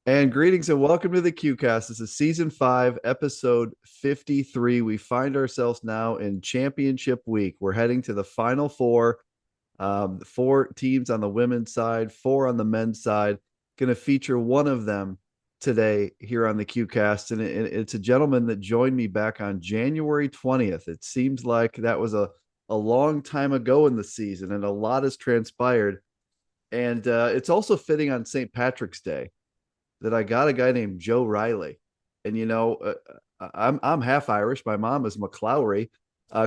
And greetings and welcome to the QCast. This is season 5, episode 53. We find ourselves now in championship week. We're heading to the final four. Four teams on the women's side, four on the men's side. Going to feature one of them today here on the QCast. And it's a gentleman that joined me back on January 20th. It seems like that was a long time ago in the season, and a lot has transpired. And it's also fitting on St. Patrick's Day that I got a guy named Joe Reilly. And I'm half Irish. My mom is McClowry.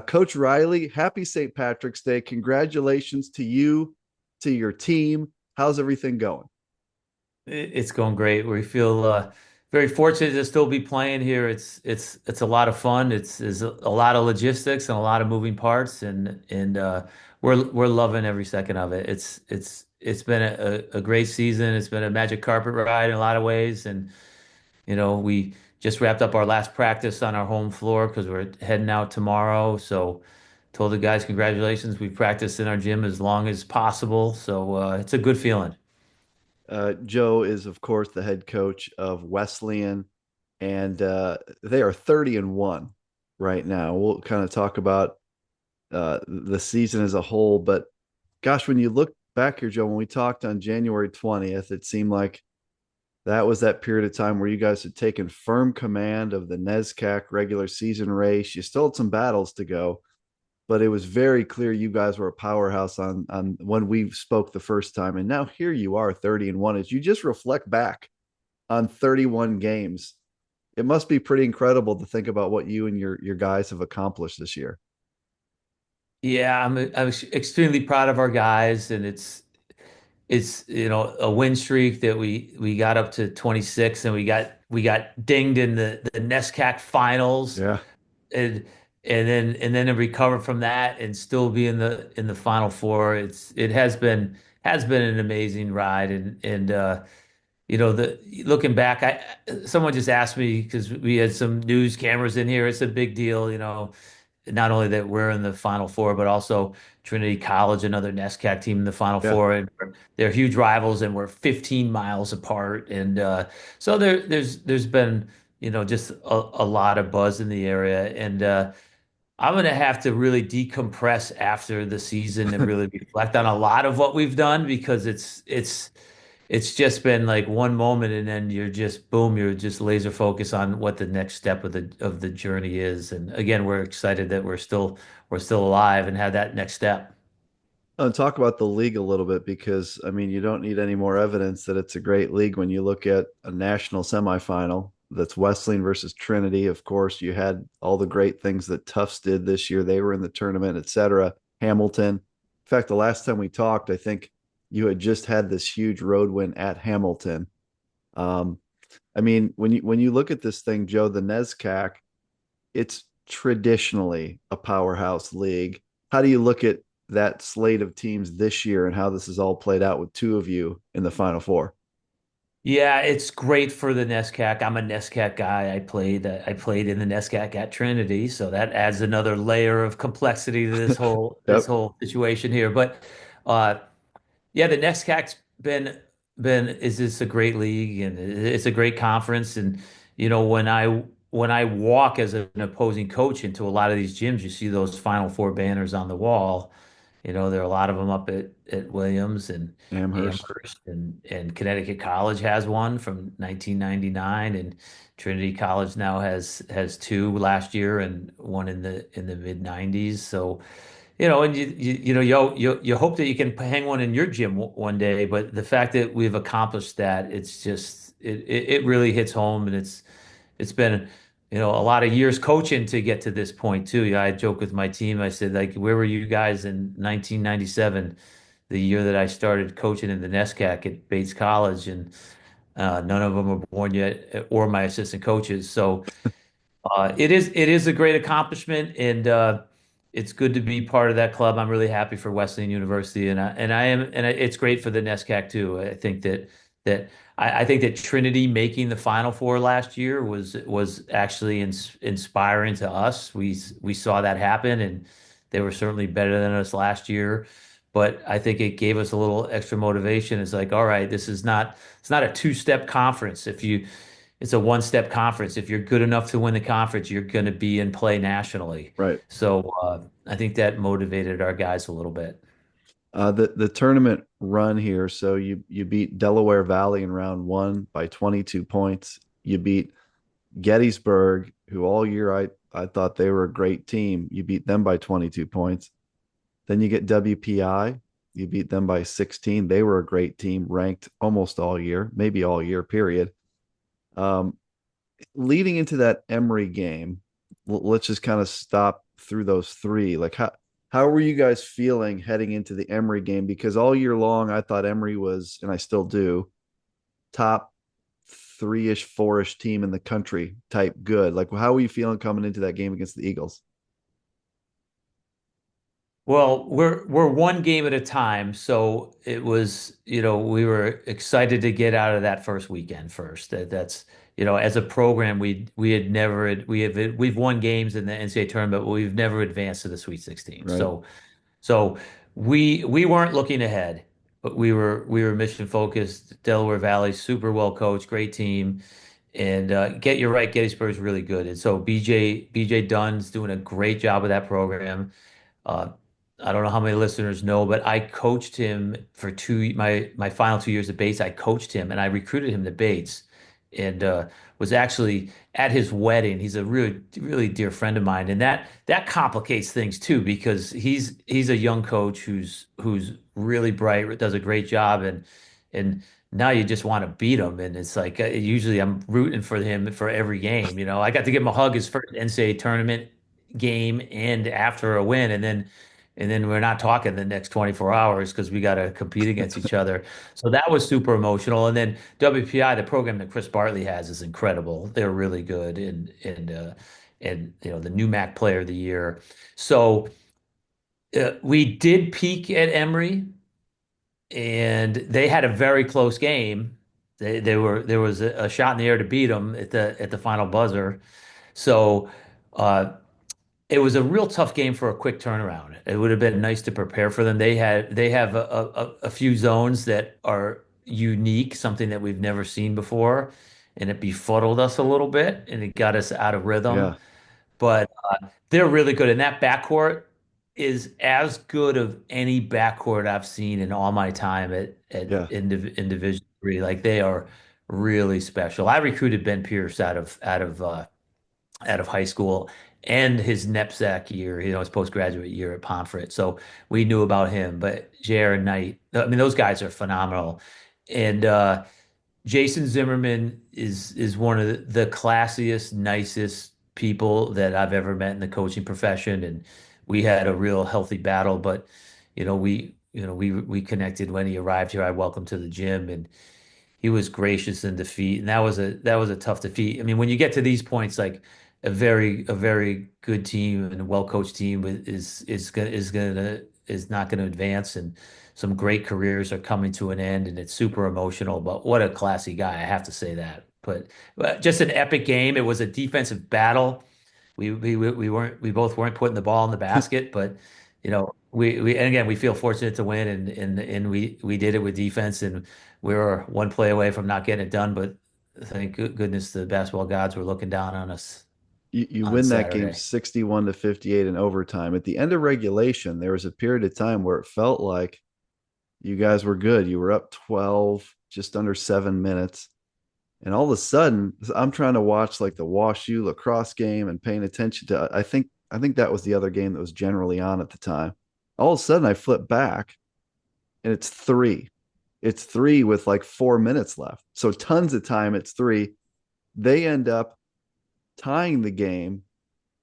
Coach Reilly, happy St. Patrick's Day. Congratulations to you, to your team. How's everything going? It's going great. We feel very fortunate to still be playing here. It's a lot of fun. It's a lot of logistics and a lot of moving parts, and we're loving every second of it. It's been a great season. It's been a magic carpet ride in a lot of ways, and we just wrapped up our last practice on our home floor because we're heading out tomorrow. So told the guys congratulations. We practiced in our gym as long as possible, so it's a good feeling. Joe is, of course, the head coach of Wesleyan, and they are 30-1 right now. We'll kind of talk about the season as a whole, but gosh, when you look back here, Joe, when we talked on January 20th, it seemed like that was that period of time where you guys had taken firm command of the NESCAC regular season race. You still had some battles to go, but it was very clear you guys were a powerhouse on when we spoke the first time. And now here you are, 30-1. As you just reflect back on 31 games, it must be pretty incredible to think about what you and your guys have accomplished this year. Yeah, I'm extremely proud of our guys, and it's a win streak that we got up to 26, and we got dinged in the NESCAC finals, Yeah. and and then to recover from that and still be in the final four. It has been an amazing ride, and the looking back, someone just asked me because we had some news cameras in here. It's a big deal, not only that we're in the Final Four, but also Trinity College, another NESCAC team in the Final Yeah. Four, and they're huge rivals, and we're 15 miles apart, and so there's been just a lot of buzz in the area, and I'm gonna have to really decompress after the season and really reflect on a lot of what we've done because it's just been like one moment and then you're just boom, you're just laser focused on what the next step of the journey is. And again, we're excited that we're still alive and have that next step. Talk about the league a little bit because I mean you don't need any more evidence that it's a great league when you look at a national semifinal that's Wesleyan versus Trinity. Of course, you had all the great things that Tufts did this year. They were in the tournament, etc. Hamilton. In fact, the last time we talked, I think you had just had this huge road win at Hamilton. Um, I mean, when you look at this thing, Joe, the NESCAC, it's traditionally a powerhouse league. How do you look at that slate of teams this year and how this is all played out with two of you in the Final Four? Yeah, it's great for the NESCAC. I'm a NESCAC guy. I played in the NESCAC at Trinity, so that adds another layer of complexity to this whole this Yep. whole situation here. But uh yeah, the NESCAC's been is this a great league and it's a great conference. And when I walk as an opposing coach into a lot of these gyms, you see those Final Four banners on the wall. There are a lot of them up at Williams and Amherst. Amherst, and Connecticut College has one from 1999, and Trinity College now has two last year and one in the mid 90s. So and you hope that you can hang one in your gym one day, but the fact that we've accomplished that, it's just it really hits home, and it's been a lot of years coaching to get to this point too. Yeah, I joke with my team. I said, like, where were you guys in 1997, the year that I started coaching in the NESCAC at Bates College, and none of them were born yet, or my assistant coaches. So it is a great accomplishment, and it's good to be part of that club. I'm really happy for Wesleyan University, and I am, and it's great for the NESCAC too. I think that Trinity making the Final Four last year was actually inspiring to us. We saw that happen, and they were certainly better than us last year. but I think it gave us a little extra motivation. It's like, all right, this is not it's not a two-step conference. It's a one-step conference. If you're good enough to win the conference, you're going to be in play nationally. Right. So I think that motivated our guys a little bit. The tournament run here. So you beat Delaware Valley in round one by 22 points. You beat Gettysburg, who all year I thought they were a great team. You beat them by 22 points. Then you get WPI. You beat them by 16. They were a great team, ranked almost all year, maybe all year, period. Um, Leading into that Emory game, let's just kind of stop through those three. Like how were you guys feeling heading into the Emory game? Because all year long I thought Emory was, and I still do, top three-ish, four-ish team in the country type good. Like how were you feeling coming into that game against the Eagles? Well, we're one game at a time, so it was, we were excited to get out of that first weekend first. That's, as a program, we had never we've won games in the NCAA tournament, but we've never advanced to the Sweet 16. Right. So we weren't looking ahead, but we were mission focused. Delaware Valley, super well coached, great team. And you're right, Gettysburg's really good. And so BJ Dunn's doing a great job with that program. Uh, I don't know how many listeners know, but I coached him for my final 2 years at Bates. I coached him and I recruited him to Bates, and was actually at his wedding. He's a really really dear friend of mine, and that complicates things too because he's a young coach who's really bright, does a great job, and now you just want to beat him, and it's like usually I'm rooting for him for every game. I got to give him a hug his first NCAA tournament game and after a win, and then we're not talking the next 24 hours because we got to compete against each other. So that was super emotional. And then WPI, the program that Chris Bartley has, is incredible. They're really good, and the new MAC Player of the Year. So we did peak at Emory, and they had a very close game. There was a shot in the air to beat them at the final buzzer. So. Uh, it was a real tough game for a quick turnaround. It would have been nice to prepare for them. They have a few zones that are unique, something that we've never seen before, and it befuddled us a little bit, and it got us out of rhythm. Yeah. But they're really good, and that backcourt is as good of any backcourt I've seen in all my time Yeah. in Division III. Like they are really special. I recruited Ben Pierce out of high school and his NEPSAC year, his postgraduate year at Pomfret. So we knew about him. But Jared Knight, I mean, those guys are phenomenal. And Jason Zimmerman is one of the classiest, nicest people that I've ever met in the coaching profession. And we had a real healthy battle, but we connected when he arrived here. I welcomed to the gym, and he was gracious in defeat, and that was a tough defeat. I mean, when you get to these points, like a very good team and a well-coached team is not gonna advance, and some great careers are coming to an end, and it's super emotional. But what a classy guy, I have to say that. But just an epic game. It was a defensive battle. We both weren't putting the ball in the basket, but and again we feel fortunate to win, and we did it with defense, and we were one play away from not getting it done, but thank goodness the basketball gods were looking down on us You on win that game Saturday. 61 to 58 in overtime. At the end of regulation, there was a period of time where it felt like you guys were good. You were up 12, just under 7 minutes. And all of a sudden, I'm trying to watch like the WashU lacrosse game and paying attention to I think that was the other game that was generally on at the time. All of a sudden I flip back and it's three. It's three with like 4 minutes left. So tons of time, it's three. They end up tying the game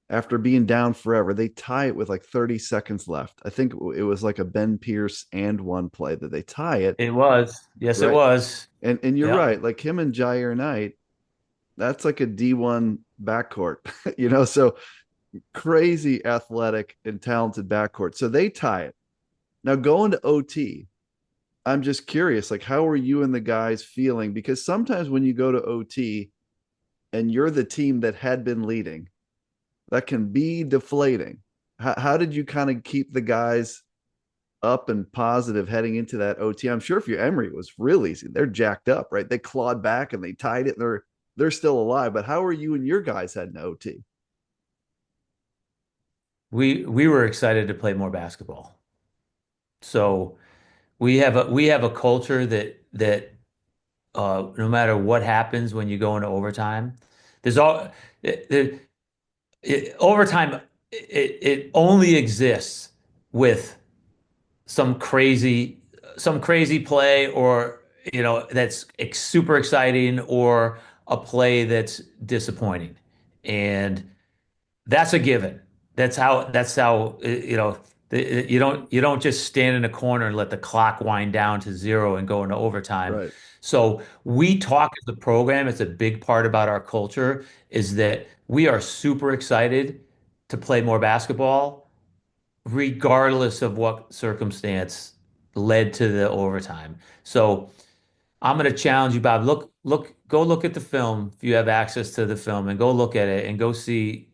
after being down forever. They tie it with like 30 seconds left. I think it was like a Ben Pierce and one play that they tie it, It was. Yes, it right? was. And you're Yeah. right. Like him and Jair Knight, that's like a D1 backcourt, so crazy athletic and talented backcourt. So they tie it. Now going to OT, I'm just curious, like how are you and the guys feeling? Because sometimes when you go to OT and you're the team that had been leading, that can be deflating. How did you kind of keep the guys up and positive heading into that OT. I'm sure if you're Emory, it was real easy. They're jacked up, right? They clawed back and they tied it. They're still alive. But how are you and your guys heading to OT? We were excited to play more basketball. So we have a culture that no matter what happens when you go into overtime, there's all there, overtime. It only exists with some crazy some crazy play, or that's super exciting, or a play that's disappointing, and that's a given. That's how you don't just stand in a corner and let the clock wind down to zero and go into overtime. Right. So we talk as a program. It's a big part about our culture is that we are super excited to play more basketball, regardless of what circumstance led to the overtime. So I'm going to challenge you, Bob. Go look at the film if you have access to the film, and go look at it and see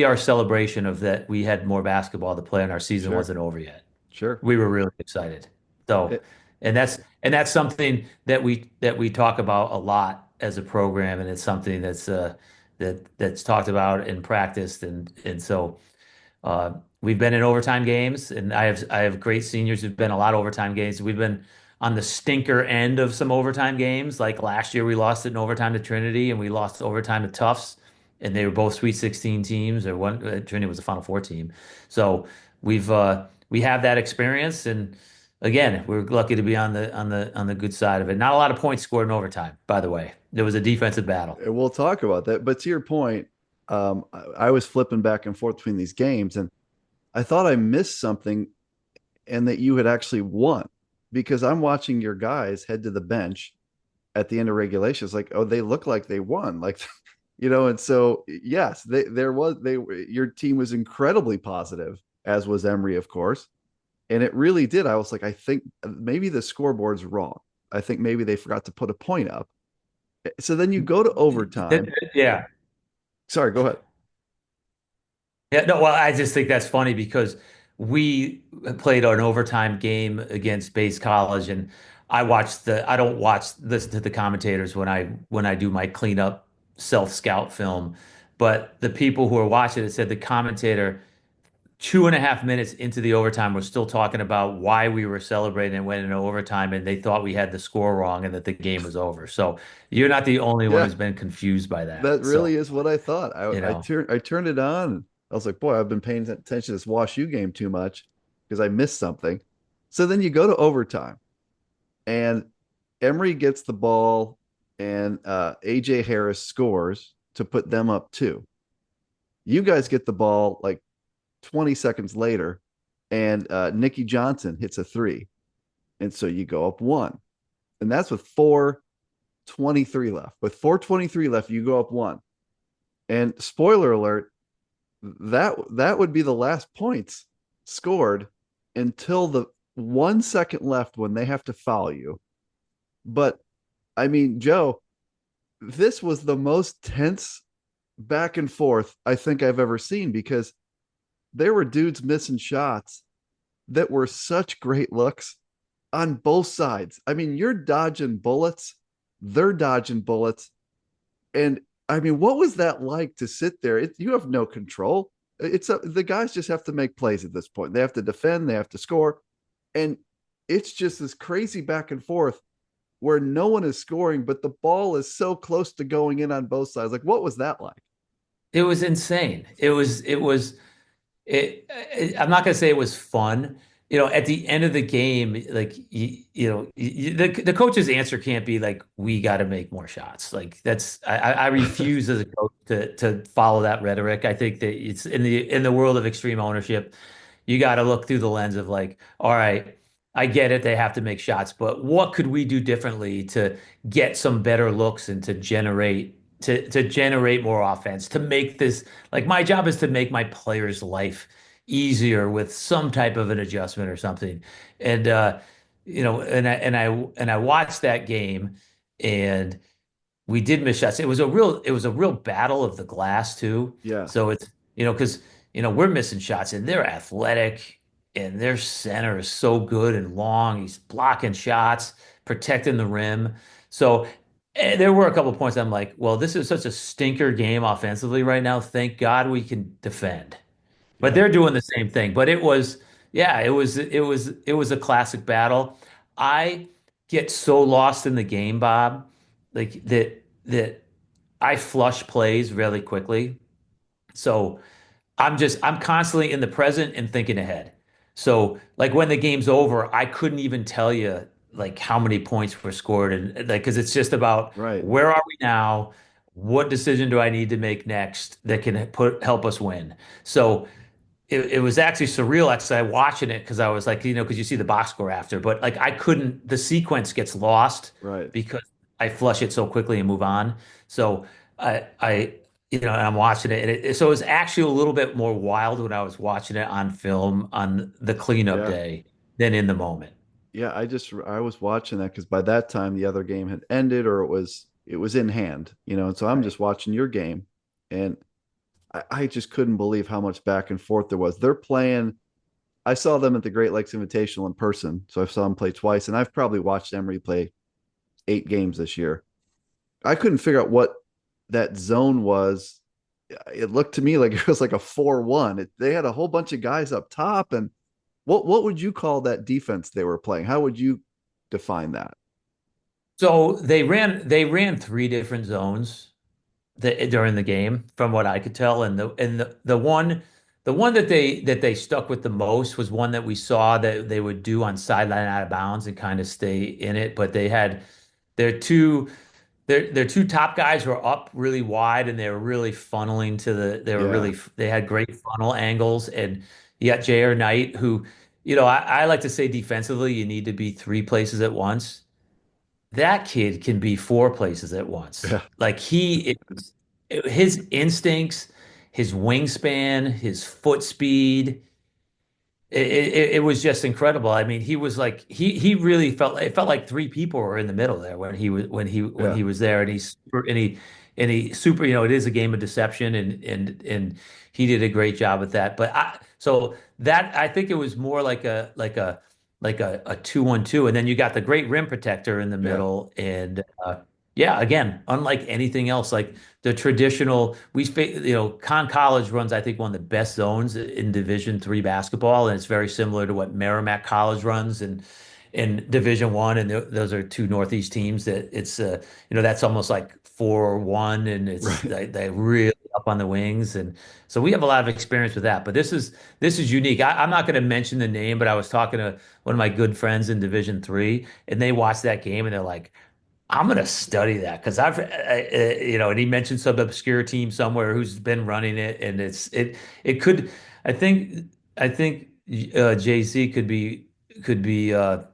our celebration of that. We had more basketball to play, and our season Sure. wasn't over yet. Sure. We were really excited. So, It, and that's something that we talk about a lot as a program, and it's something that's talked about and practiced, and so. We've been in overtime games, and I have great seniors who've been a lot of overtime games. We've been on the stinker end of some overtime games. Like last year, we lost it in overtime to Trinity, and we lost overtime to Tufts, and they were both Sweet 16 teams. Or one Trinity was a Final Four team. So we have that experience, and again, we're lucky to be on the good side of it. Not a lot of points scored in overtime, by the way. There was a defensive battle. we'll talk about that. But to your point, I was flipping back and forth between these games, and I thought I missed something, and that you had actually won because I'm watching your guys head to the bench at the end of regulation. It's like, oh, they look like they won, like, and so yes, your team was incredibly positive, as was Emory, of course, and it really did. I was like, I think maybe the scoreboard's wrong. I think maybe they forgot to put a point up. So then you go to overtime. Yeah. Sorry, go ahead. Yeah, no, well, I just think that's funny because we played an overtime game against Bates College, and I don't listen to the commentators when I do my cleanup self-scout film, but the people who are watching it said the commentator 2.5 minutes into the overtime was still talking about why we were celebrating and went into overtime, and they thought we had the score wrong and that the game was over. So you're not the only one Yeah, who's been confused by that. that So, really is what I thought. you know. I turned it on. I was like, boy, I've been paying attention to this WashU game too much because I missed something. So then you go to overtime, and Emory gets the ball, and AJ Harris scores to put them up two. You guys get the ball like 20 seconds later, and Nikki Johnson hits a three, and so you go up one, and that's with 4:23 left. With 4:23 left, you go up one. And spoiler alert, that would be the last points scored until the 1 second left when they have to foul you. But I mean, Joe, this was the most tense back and forth I think I've ever seen because there were dudes missing shots that were such great looks on both sides. I mean, you're dodging bullets, they're dodging bullets. And I mean, what was that like to sit there? You have no control. The guys just have to make plays at this point. They have to defend, they have to score, and it's just this crazy back and forth where no one is scoring, but the ball is so close to going in on both sides. Like, what was that like? It was insane. I'm not gonna say it was fun. At the end of the game, like the coach's answer can't be like, "We got to make more shots." Like I refuse as a coach to follow that rhetoric. I think that it's in the world of extreme ownership, you got to look through the lens of like, all right, I get it, they have to make shots, but what could we do differently to get some better looks and to generate more offense, to make this like my job is to make my players' life easier with some type of an adjustment or something. And and I watched that game, and we did miss shots. It was a real battle of the glass too. Yeah. So it's because we're missing shots, and they're athletic. and their center is so good and long. He's blocking shots, protecting the rim. So there were a couple of points I'm like, well, this is such a stinker game offensively right now. Thank God we can defend. But Yeah. they're doing the same thing. But it was, yeah, it was a classic battle. I get so lost in the game, Bob, like that I flush plays really quickly. So I'm constantly in the present and thinking ahead. So like when the game's over, I couldn't even tell you like how many points were scored and like because it's just about Right. where are we now? What decision do I need to make next that can help us win? So it was actually surreal actually watching it because I was like, because you see the box score after, but like I couldn't, the sequence gets lost Right. because I flush it so quickly and move on. So and I'm watching it, and so it was actually a little bit more wild when I was watching it on film on the cleanup Yeah. day than in the moment. Yeah. I was watching that because by that time the other game had ended or it was in hand, and so I'm Right. just watching your game, and I just couldn't believe how much back and forth there was. They're playing. I saw them at the Great Lakes Invitational in person, so I saw them play twice, and I've probably watched Emory play 8 games this year. I couldn't figure out what that zone was. It looked to me like it was like a 4-1. They had a whole bunch of guys up top. And what would you call that defense they were playing? How would you define that? So they ran three different zones during the game, from what I could tell. And the one that they stuck with the most was one that we saw that they would do on sideline out of bounds and kind of stay in it. But they had their two their two top guys were up really wide and they were really funneling to Yeah. they had great funnel angles. And you got J.R. Knight, who, I like to say defensively, you need to be three places at once. That kid can be four places at once. Yeah. Like his instincts, his wingspan, his foot speed, it was just incredible. I mean, he was like he really it felt like three people were in the middle there when Yeah. he was there, and he super, it is a game of deception, and he did a great job with that. But I think it was more like a 2-1-2, and then you got the great rim protector in the Yeah. middle, and yeah, again, unlike anything else, like the traditional, Con College runs, I think, one of the best zones in Division III basketball, and it's very similar to what Merrimack College runs in Division I, and those are two Northeast teams that that's almost like 4-1, and it's Right. they really up on the wings, and so we have a lot of experience with that. But this is unique. I'm not going to mention the name, but I was talking to one of my good friends in Division III, and they watched that game, and they're like, I'm gonna study that because and he mentioned some obscure team somewhere who's been running it, and it could, I think, Jay-Z could be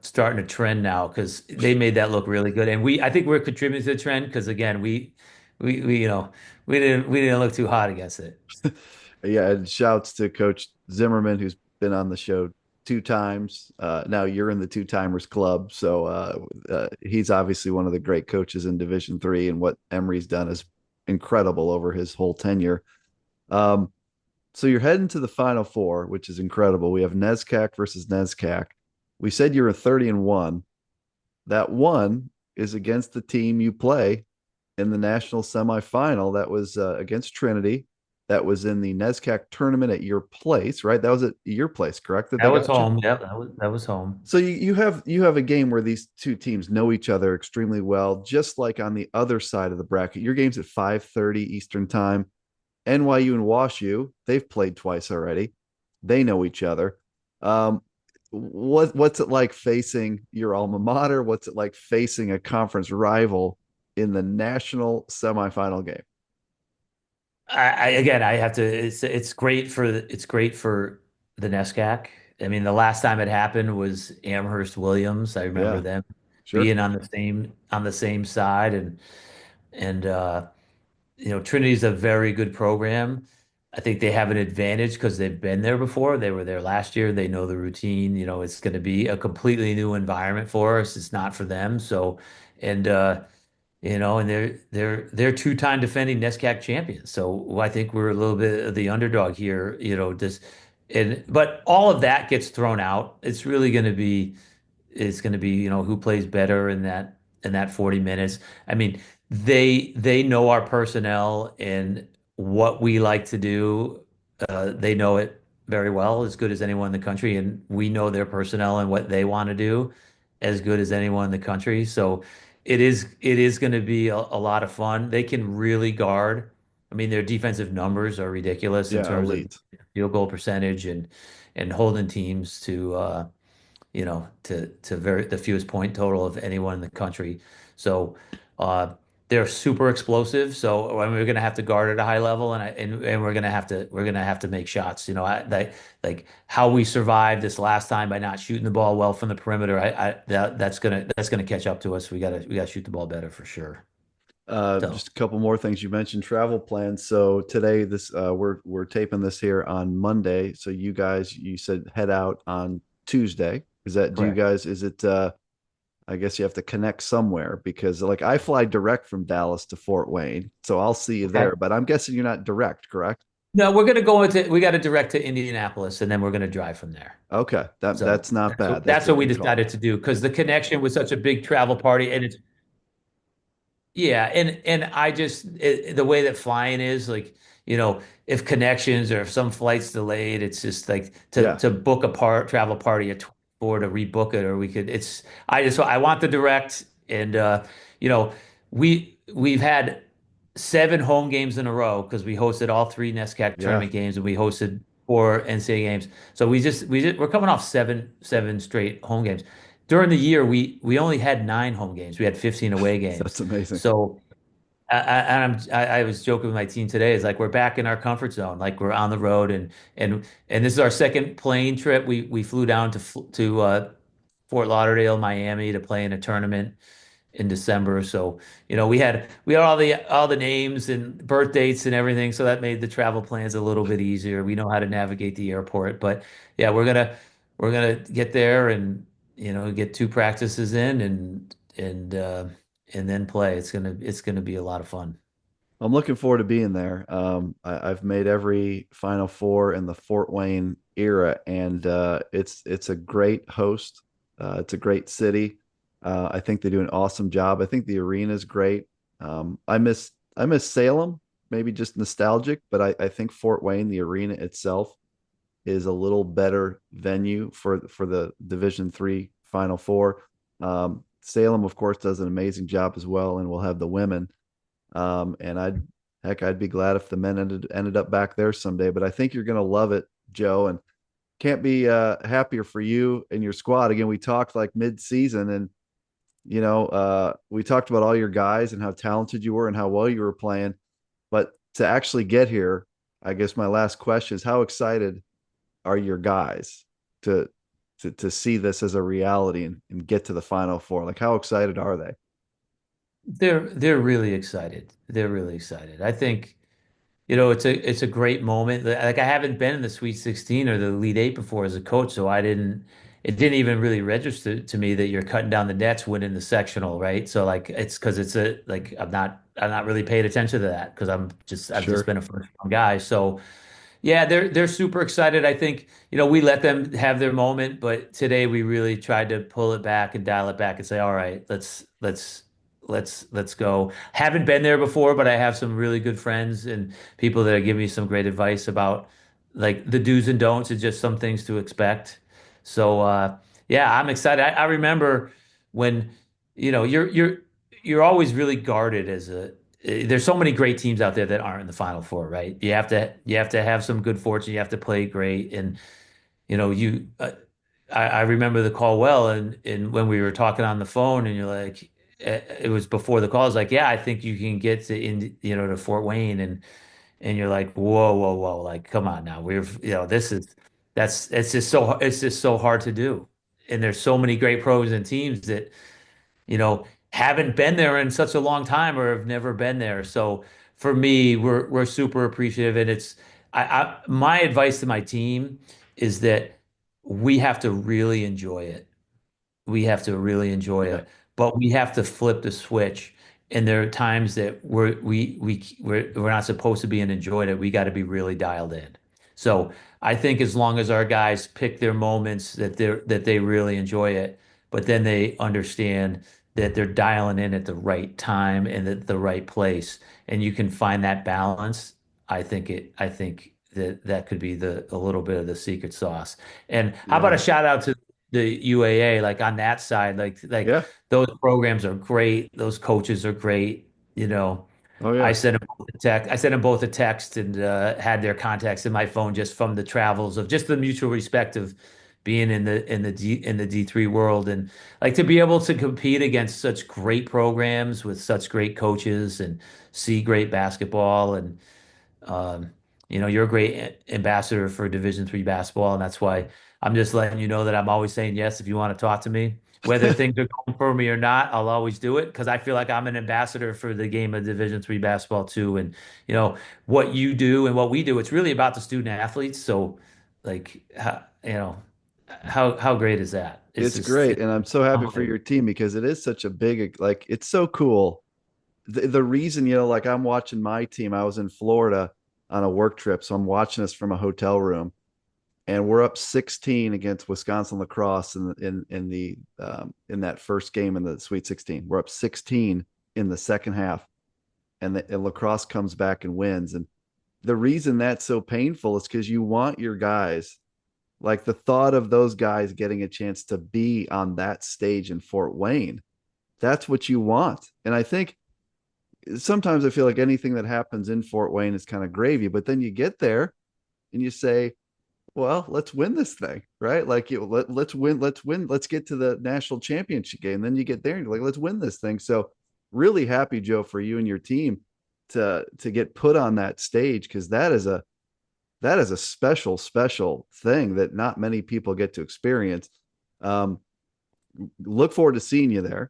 starting a trend now because they made that look really good, and I think we're contributing to the trend because again, we we didn't look too hot against it. Yeah. And shouts to Coach Zimmerman, who's been on the show 2 times. Now you're in the two timers club. So he's obviously one of the great coaches in Division III, and what Emery's done is incredible over his whole tenure. Um, So you're heading to the Final Four, which is incredible. We have NESCAC versus NESCAC. We said you were 30-1. That one is against the team you play in the national semifinal. That was against Trinity. That was in the NESCAC tournament at your place, right? That was at your place, correct? That That they was got you. home. Yep, that was home. So you have a game where these two teams know each other extremely well, just like on the other side of the bracket. Your game's at 5:30 Eastern time. NYU and WashU, they've played twice already. They know each other. Um, what's it like facing your alma mater? What's it like facing a conference rival in the national semifinal game? Again, I have to. It's great for the NESCAC. I mean, the last time it happened was Amherst Williams. I remember Yeah, them sure. being on the same side, and Trinity's a very good program. I think they have an advantage because they've been there before. They were there last year. They know the routine. It's going to be a completely new environment for us. It's not for them. So, and and they're two-time defending NESCAC champions. So I think we're a little bit of the underdog here. Just and but all of that gets thrown out. It's going to be, who plays better in that 40 minutes. I mean, they know our personnel and what we like to do. They know it very well, as good as anyone in the country, and we know their personnel and what they want to do as good as anyone in the country. So it is going to be a lot of fun. They can really guard. I mean, their defensive numbers are ridiculous in Yeah, terms of elite. field goal percentage and holding teams to the fewest point total of anyone in the country. So uh, they're super explosive. So I mean, we're going to have to guard at a high level, and we're going to have to make shots. Like how we survived this last time by not shooting the ball well from the perimeter. That's gonna catch up to us. We gotta shoot the ball better for sure. So Just a couple more things you mentioned travel plans. So today, this we're taping this here on Monday. So you guys, you said head out on Tuesday. Is that do you correct. guys? Is it? I guess you have to connect somewhere because like I fly direct from Dallas to Fort Wayne, so I'll see you Okay. there. But I'm guessing you're not direct, correct? No, we got to direct to Indianapolis, and then we're gonna drive from there. Okay, So that's not that's bad. what, That's that's a what we good call. decided to do because the connection was such a big travel party, and it's yeah, and the way that flying is like, if connections or if some flight's delayed, it's just like to Yeah, to book a travel party at 24 to rebook it, or we could it's I want the direct, and you know we've had 7 home games in a row because we hosted all 3 NESCAC yeah, tournament games and we hosted 4 NCAA games. So we're coming off seven straight home games. During the year, we only had 9 home games. We had 15 away games. that's amazing. So I was joking with my team today. It's like we're back in our comfort zone. Like we're on the road, and this is our second plane trip. We flew down to Fort Lauderdale, Miami, to play in a tournament in December. So, we had all the names and birth dates and everything. So that made the travel plans a little bit easier. We know how to navigate the airport. But yeah, we're gonna get there and get 2 practices in and then play. It's gonna be a lot of fun. I'm looking forward to being there. I've made every Final Four in the Fort Wayne era, and it's a great host. It's a great city. I think they do an awesome job. I think the arena is great. I miss Salem, maybe just nostalgic, but I think Fort Wayne, the arena itself, is a little better venue for the Division III Final Four. Salem, of course, does an amazing job as well, and we'll have the women. And I'd be glad if the men ended up back there someday. But I think you're gonna love it, Joe, and can't be happier for you and your squad. Again, we talked like mid-season, and we talked about all your guys and how talented you were and how well you were playing. But to actually get here, I guess my last question is, how excited are your guys to to see this as a reality and get to the Final Four? Like, how excited are they? They're really excited. They're really excited. I think, it's a great moment. Like I haven't been in the Sweet 16 or the Elite Eight before as a coach, so it didn't even really register to me that you're cutting down the nets winning the sectional, right? So like it's because I'm not really paying attention to that because I've just Sure. been a first round guy. So yeah, they're super excited. I think, we let them have their moment, but today we really tried to pull it back and dial it back and say, all right, let's go. Haven't been there before, but I have some really good friends and people that are giving me some great advice about like the do's and don'ts and just some things to expect. So yeah, I'm excited. I remember when, you're always really guarded there's so many great teams out there that aren't in the Final Four, right? You have to have some good fortune. You have to play great, and you. I remember the call well, and when we were talking on the phone, and you're like, it was before the call. I was like, yeah, I think you can get to Fort Wayne, and you're like, whoa, whoa, whoa, like, come on now, this is that's it's just so hard to do, and there's so many great pros and teams that haven't been there in such a long time or have never been there. So for me, we're super appreciative, and my advice to my team is that we have to really enjoy it. We have to really enjoy Yeah. it, but we have to flip the switch. And there are times that we're not supposed to be and enjoyed it. We got to be really dialed in. So I think as long as our guys pick their moments that they really enjoy it, but then they understand that they're dialing in at the right time and at the right place, and you can find that balance. I think that that could be the a little bit of the secret sauce. And how about a Yeah. shout out to the UAA, like on that side, Yeah. those programs are great, those coaches are great, you know. Oh yeah. I sent them both a text and had their contacts in my phone just from the travels of just the mutual respect of being in the D3 world and like to be able to compete against such great programs with such great coaches and see great basketball and um, you know, you're a great ambassador for Division III basketball, and that's why I'm just letting you know that I'm always saying yes if you want to talk to me. Whether things are going for me or not, I'll always do it because I feel like I'm an ambassador for the game of Division III basketball too. And you know what you do and what we do, it's really about the student athletes. So, like, you know, how great is that? It's great, It's and I'm so happy for humbling. your team because it is such a big, like, it's so cool. The reason, like I'm watching my team, I was in Florida on a work trip, so I'm watching us from a hotel room, and we're up 16 against Wisconsin lacrosse in that first game in the Sweet 16. We're up 16 in the second half, and lacrosse comes back and wins. And the reason that's so painful is because you want your guys, like the thought of those guys getting a chance to be on that stage in Fort Wayne. That's what you want. And I think sometimes I feel like anything that happens in Fort Wayne is kind of gravy, but then you get there and you say, well, let's win this thing, right? Like let's win, let's get to the national championship game. Then you get there and you're like, let's win this thing. So really happy, Joe, for you and your team to get put on that stage because that is a special thing that not many people get to experience. Um, look forward to seeing you there.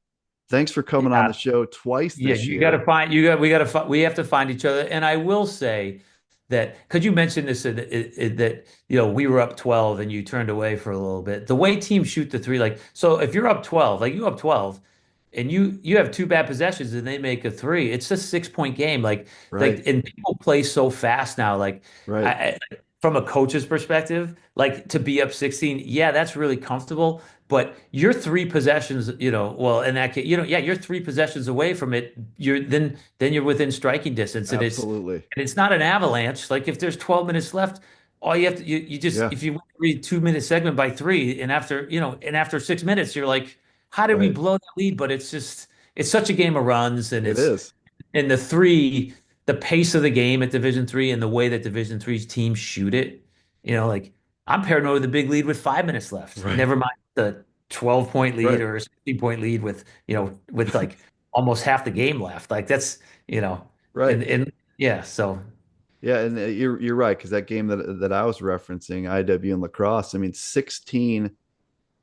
Thanks for coming on the Yeah, show twice yeah, this you got to year. find you got we got to we have to find each other. And I will say that because you mentioned this that you know we were up 12 and you turned away for a little bit. The way teams shoot the three, like so, if you're up 12, like you up 12, and you have two bad possessions and they make a three, it's a 6 point game. Right, And people play so fast now. right, From a coach's perspective, like to be up 16, yeah, that's really comfortable. But you're three possessions, you know, well, in that case, you know, yeah, you're three possessions away from it. Then you're within striking distance, absolutely. and it's not an avalanche. Like if there's 12 minutes left, all you have to you just Yeah, if you win every 2 minute segment by three, and after 6 minutes, you're like, how did we right. blow that lead? But it's just it's such a game of runs, and It is. and the three, the pace of the game at Division III and the way that Division III's teams shoot it, you know, like I'm paranoid of the big lead with 5 minutes left. Right, Never mind the 12 point lead right, or a 16 point lead with, you know, with like almost half the game left. Like that's, you know, right. and yeah, so Yeah, and you're right because that game that I was referencing, IW and lacrosse. I mean, 16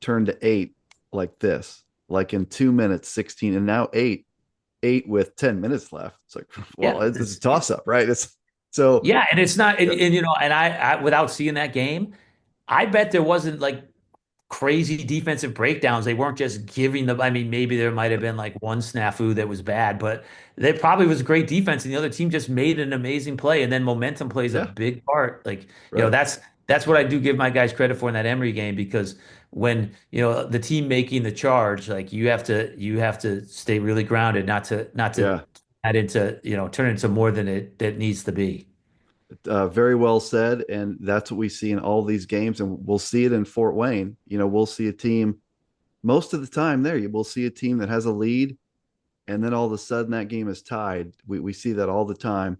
turned to 8 like this, like in 2 minutes, 16, and now 8 with 10 minutes left. It's like, well, yeah, it's a toss up, right? It's so yeah, and it's not, yeah, and you know, and I without seeing that game, I bet there wasn't like crazy defensive breakdowns. They weren't just giving the, I mean, maybe there might have been like one snafu that was bad, but there probably was great defense and the other team just made an amazing play. And then momentum plays a yeah, big part. Like, you know, right. that's what I do give my guys credit for in that Emory game because when, you know, the team making the charge, like you have to stay really grounded, not to Yeah. add into, you know, turn into more than it needs to be. Very well said. And that's what we see in all these games. And we'll see it in Fort Wayne. We'll see a team most of the time there. We'll see a team that has a lead, and then all of a sudden that game is tied. We see that all the time.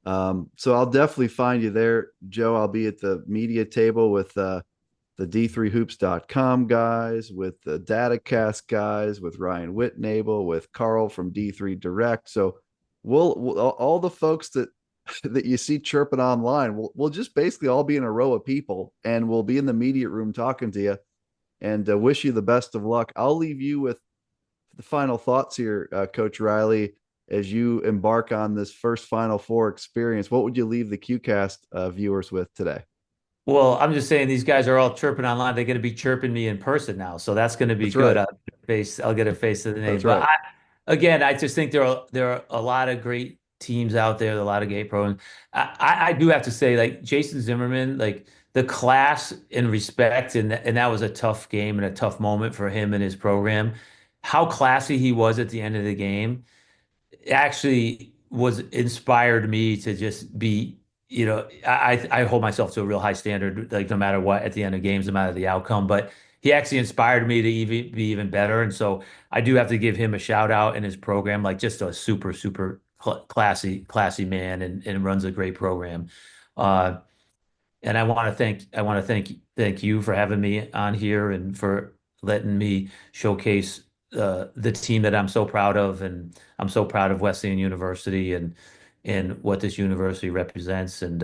So I'll definitely find you there, Joe. I'll be at the media table with the D3hoops.com guys, with the DataCast guys, with Ryan Whitnable, with Carl from D3 Direct. So we'll all the folks that you see chirping online, we'll just basically all be in a row of people, and we'll be in the media room talking to you, and wish you the best of luck. I'll leave you with the final thoughts here, Coach Reilly, as you embark on this first Final Four experience. What would you leave the QCast viewers with today? Well, I'm just saying these guys are all chirping online. They're going to be chirping me in person now, so that's going to be That's good. right. I'll get a face to the name. That's But right. again, I just think there are a lot of great teams out there, a lot of gay programs. I do have to say, like Jason Zimmerman, like the class and respect, and that was a tough game and a tough moment for him and his program. How classy he was at the end of the game actually was inspired me to just be, I hold myself to a real high standard, like no matter what at the end of games, no matter the outcome. But he actually inspired me to even be even better. And so I do have to give him a shout out in his program, like just a super, super classy man and runs a great program. Uh, and I want to thank you for having me on here and for letting me showcase the team that I'm so proud of, and I'm so proud of Wesleyan University and what this university represents, and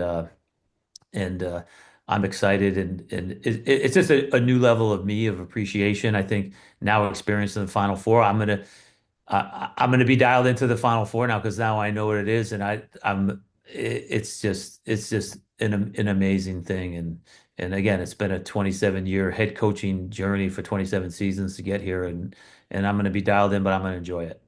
I'm excited, and it's just a new level of me of appreciation. I think now experiencing the Final Four, I'm gonna be dialed into the Final Four now because now I know what it is, and it's just an amazing thing, and again, it's been a 27-year head coaching journey for 27 seasons to get here, and I'm gonna be dialed in, but I'm gonna enjoy it.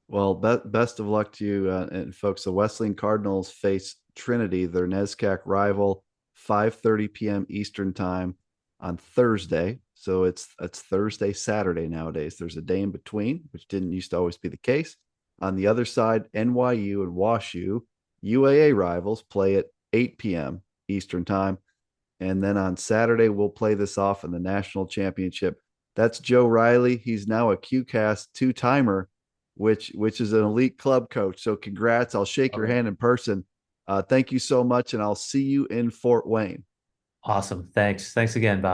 Well, best of luck to you, and folks. The Wesleyan Cardinals face Trinity, their NESCAC rival, 5:30 p.m. Eastern time on Thursday. So it's Thursday, Saturday nowadays. There's a day in between, which didn't used to always be the case. On the other side, NYU and WashU, UAA rivals, play at 8 p.m. Eastern time. And then on Saturday, we'll play this off in the national championship. That's Joe Reilly. He's now a QCast two-timer, which is an elite club coach. So congrats. I'll shake your Okay. hand in person. Thank you so much, and I'll see you in Fort Wayne. Awesome. Thanks again, Bob.